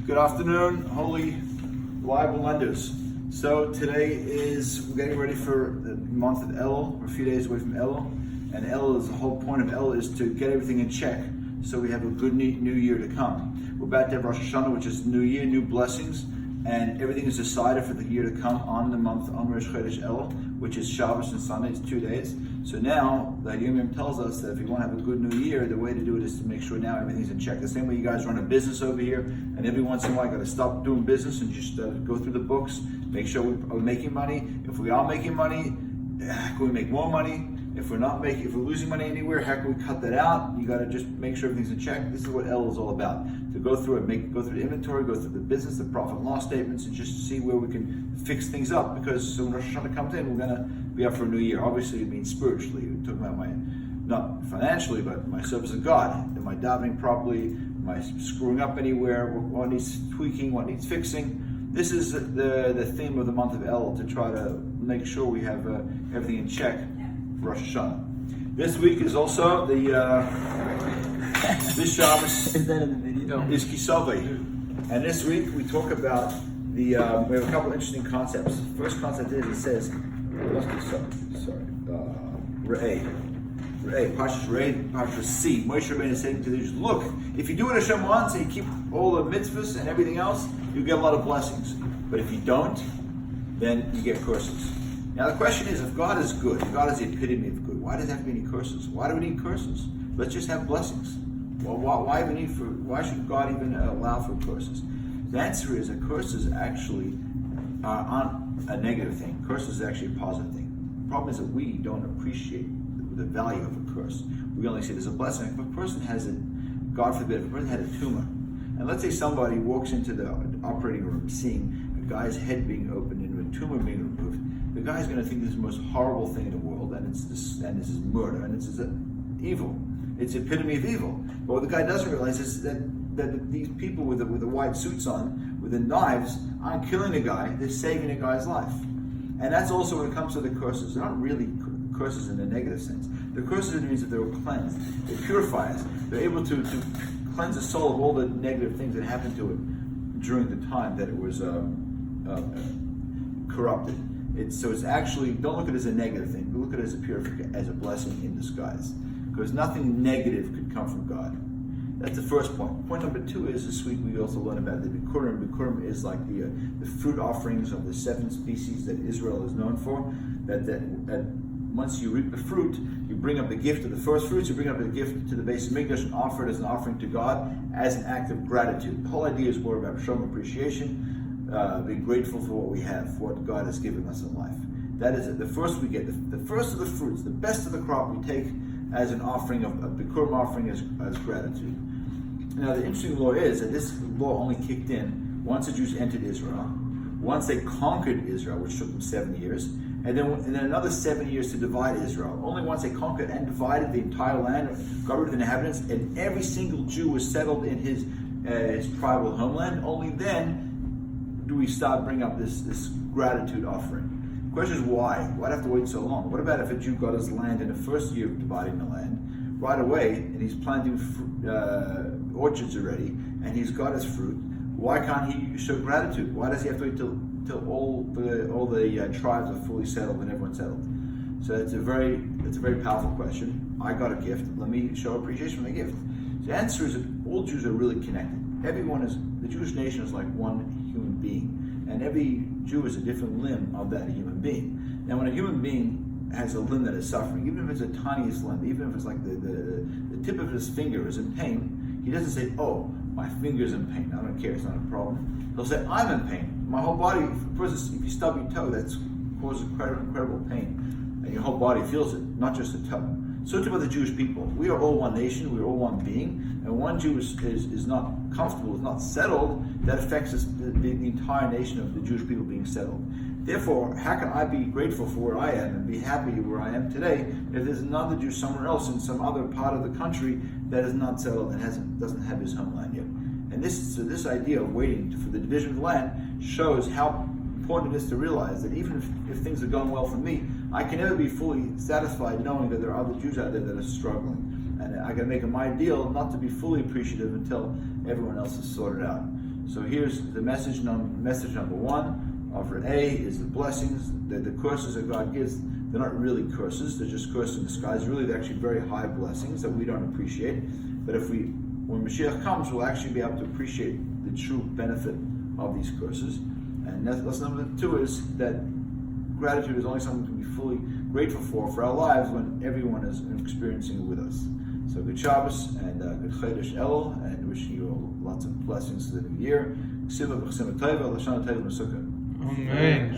Good afternoon, holy Bible lenders. So today we're getting ready for the month of Elul. We're a few days away from Elul, and Elul is the whole point of Elul is to get everything in check, so we have a good new year to come. We're about to have Rosh Hashanah, which is New Year, new blessings, and everything is decided for the year to come on the month on Rosh Chodesh Elul, which is Shabbos and Sunday. It's 2 days. So now the Yom tells us that if you want to have a good new year, the way to do it is to make sure now everything's in check. The same way you guys run a business over here, and every once in a while you got to stop doing business and just go through the books, make sure we're making money. If we are making money, can we make more money? If we're losing money anywhere, how can we cut that out? You got to just make sure everything's in check. This is what Elul is all about. To go through it, go through the inventory, go through the business, the profit and loss statements, and just see where we can fix things up. Because when Rosh Hashanah comes in, we're going to be up for a new year. Obviously, it means spiritually. We're talking about not financially, but my service of God. Am I davening properly? Am I screwing up anywhere? What needs tweaking? What needs fixing? This is the theme of the month of Elul, to try to make sure we have everything in check for Rosh Hashanah. This week is also this Shabbos is that in the video? is Kisaveh. And this week we talk about we have a couple of interesting concepts. The first concept is, it says, Re'eh, Parshas Re'eh, Parshas C. Moshe Rabbeinu is saying to the Jews, look, if you do what Hashem wants and you keep all the mitzvahs and everything else, you get a lot of blessings. But if you don't, then you get curses. Now the question is, if God is good, if God is the epitome of good, why does there have to be any curses? Why do we need curses? Let's just have blessings. Well, why should God even allow for curses? The answer is that curses actually aren't a negative thing. Curses is actually a positive thing. The problem is that we don't appreciate the value of a curse. We only say there's a blessing. If a person has God forbid, if a person had a tumor, and let's say somebody walks into the operating room seeing a guy's head being opened and a tumor being removed, the guy's going to think this is the most horrible thing in the world, and this is murder, and this is evil. It's the epitome of evil. But what the guy doesn't realize is that these people with the white suits on, with the knives, aren't killing the guy, they're saving the guy's life. And that's also when it comes to the curses. They're not really curses in a negative sense. The curses means that they were cleansed. They purify us. They're able to cleanse the soul of all the negative things that happened to it during the time that it was corrupted. So it's actually, don't look at it as a negative thing, but look at it as a blessing in disguise. Because nothing negative could come from God. That's the first point. Point number 2 is, this week we also learn about the Bikurim. Bikurim is like the fruit offerings of the 7 species that Israel is known for. That once you reap the fruit, you bring up the gift of the first fruits, you bring up the gift to the base of Mikdash and offer it as an offering to God as an act of gratitude. The whole idea is more about showing appreciation, being grateful for what we have, for what God has given us in life. That is it. The first we get, the first of the fruits, the best of the crop we take as an offering, of Bikurim offering as gratitude. Now the interesting law is that this law only kicked in once the Jews entered Israel, once they conquered Israel, which took them 7 years, and then another 7 years to divide Israel. Only once they conquered and divided the entire land, got rid of the inhabitants, and every single Jew was settled in his tribal homeland, only then do we start bringing up this gratitude offering. The question is why? Why'd have to wait so long? What about if a Jew got his land in the first year of dividing the land, right away, and he's planting orchards already, and he's got his fruit? Why can't he show gratitude? Why does he have to wait till all the tribes are fully settled and everyone's settled? So it's a very powerful question. I got a gift. Let me show appreciation for the gift. The answer is that all Jews are really connected. The Jewish nation is like one human being, and every Jew is a different limb of that human being. Now, when a human being has a limb that is suffering, even if it's the tiniest limb, even if it's like the tip of his finger is in pain, he doesn't say, "Oh, my finger's in pain. I don't care. It's not a problem." He'll say, "I'm in pain. My whole body." If you stub your toe, that causes incredible pain, and your whole body feels it, not just the toe. So too about the Jewish people. We are all one nation. We are all one being. And one Jew is not comfortable, is not settled, that affects the entire nation of the Jewish people being settled. Therefore, how can I be grateful for where I am and be happy where I am today if there's another Jew somewhere else in some other part of the country that is not settled and doesn't have his homeland yet? And this idea of waiting for the division of the land shows how important it is to realize that even if things are going well for me, I can never be fully satisfied knowing that there are other Jews out there that are struggling. And I got to make it my deal not to be fully appreciative until everyone else is sorted out. So here's the message number one of A is the blessings, the curses that God gives. They're not really curses, they're just curses in disguise. Really, they're actually very high blessings that we don't appreciate. But when Mashiach comes, we'll actually be able to appreciate the true benefit of these curses. And lesson number two is that gratitude is only something we can be fully grateful for our lives when everyone is experiencing it with us. So good Shabbos and good Chodesh Elul, and wishing you all lots of blessings for the new year. Amen.